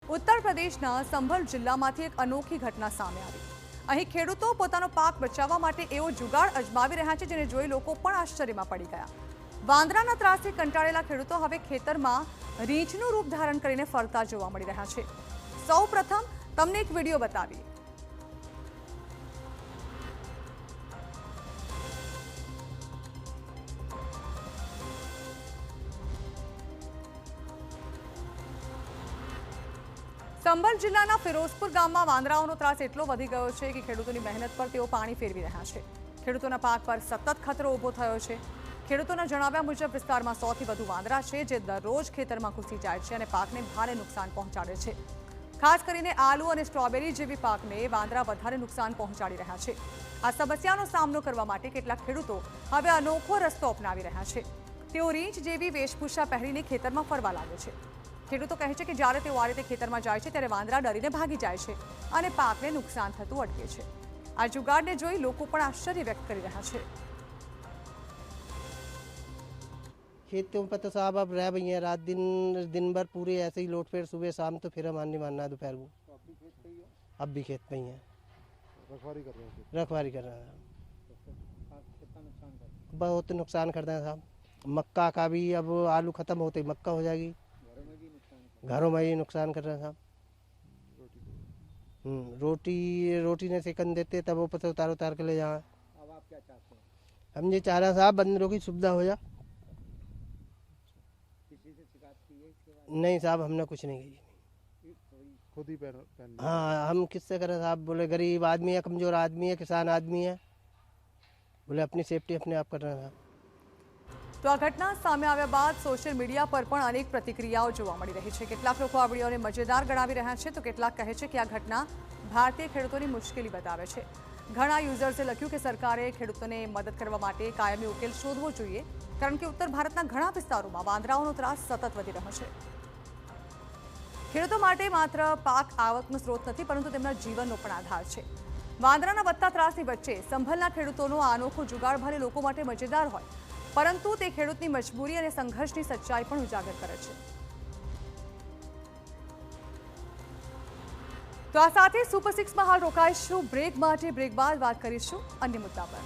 ઉત્તર પ્રદેશના સંભલ જિલ્લામાંથી એક અનોખી ઘટના સામે આવી। અહીં ખેડૂતો પોતાનો પાક બચાવવા માટે એવો જુગાડ અજમાવી રહ્યા છે જેને જોઈ લોકો પણ આશ્ચર્યમાં પડી ગયા। વાંદરાના ત્રાસથી કંટાળેલા ખેડૂતો હવે ખેતરમાં રીંછનું રૂપ ધારણ કરીને ફરતા જોવા મળી રહ્યા છે। સૌપ્રથમ તમને એક વિડીયો બતાવીએ। સંભલ જિલ્લાના ફિરોઝપુર ગામમાં વાંદરાઓનો ત્રાસ એટલો વધી ગયો છે કે ખેડૂતોની મહેનત પર તેઓ પાણી ફેરવી રહ્યા છે। ખેડૂતોના પાક પર સતત ખતરો ઊભો થયો છે। ખેડૂતોના જણાવ્યા મુજબ વિસ્તારમાં 100થી વધુ વાંદરા છે જે દરરોજ ખેતરમાં ઘૂસી જાય છે અને પાકને ભારે નુકસાન પહોંચાડે છે। ખાસ કરીને આલુ અને સ્ટ્રોબેરી જેવી પાકને વાંદરા વધારે નુકસાન પહોંચાડી રહ્યા છે। આ સમસ્યાનો સામનો કરવા માટે કેટલાક ખેડૂતો હવે અનોખો રસ્તો અપનાવી રહ્યા છે। તેઓ રીંછ જેવી વેશભૂષા પહેરીને ખેતરમાં ફરવા લાગે છે। ખેડૂતો કહે છે કે જ્યારે તેઓ આ રીતે ખેતરમાં જાય છે ત્યારે વાંદરા ડરીને ભાગી જાય છે અને પાકને નુકસાન થતું અટકે છે। આ જુગાડને જોઈ લોકો પણ આશ્ચર્ય વ્યક્ત કરી રહ્યા છે। खेतों पर तो साहब अब रह गई हैं रात दिन भर पूरे ऐसे ही लौटफेर सुबह शाम तो फिर हम आने मानना है दोपहर को। अब भी खेत पे ही हैं, रखवारी कर रहे हैं। बहुत नुकसान करते हैं साहब। मक्का का भी अब आलू खत्म होते ही मक्का हो जाएगी। घरों में ही नुकसान कर रहे हैं साहब। रोटी ने सेकंड देते तब वो पता उतार के ले जाए। अब आप क्या चाहते हैं? हम ये चाह रहे हैं साहब बंदरों की सुविधा हो जाए। किसी से शिकायत की है इसके बारे नहीं साहब हमने कुछ नहीं की। खुद ही पहन हाँ हम किससे करें साहब। बोले गरीब आदमी है, कमजोर आदमी है, किसान आदमी है। बोले अपनी सेफ्टी अपने आप कर रहे हैं साहब। તો આ ઘટના સામે આવ્યા બાદ સોશિયલ મીડિયા પર પણ અનેક પ્રતિક્રિયાઓ જોવા મળી રહી છે। કેટલાક લોકો આ વિડીયોને મજેદાર ગણાવી રહ્યા છે તો કેટલાક કહે છે કે આ ઘટના ભારતીય ખેડૂતોની મુશ્કેલી બતાવે છે। ઘણા યુઝર્સે લખ્યું કે સરકારે ખેડૂતોને મદદ કરવા માટે કાયમી ઉકેલ શોધવો જોઈએ કારણ કે ઉત્તર ભારતના ઘણા વિસ્તારોમાં વાંદરાઓનો ત્રાસ સતત વધી રહ્યો છે। ખેડૂતો માટે માત્ર પાક આવકનો સ્ત્રોત નથી પરંતુ તેમના જીવનનો પણ આધાર છે। વાંદરાના વધતા ત્રાસની વચ્ચે સંભલના ખેડૂતોનો આ અનોખો જુગાડ ભલે લોકો માટે મજેદાર હોય પરંતુ તે ખેડૂતની મજબૂરી અને સંઘર્ષની સચ્ચાઈ પણ ઉજાગર કરે છે। તો આ સાથે સુપર 6માં હાલ રોકાઈશું બ્રેક માટે। બ્રેક બાદ વાત કરીશું અન્ય મુદ્દા પર।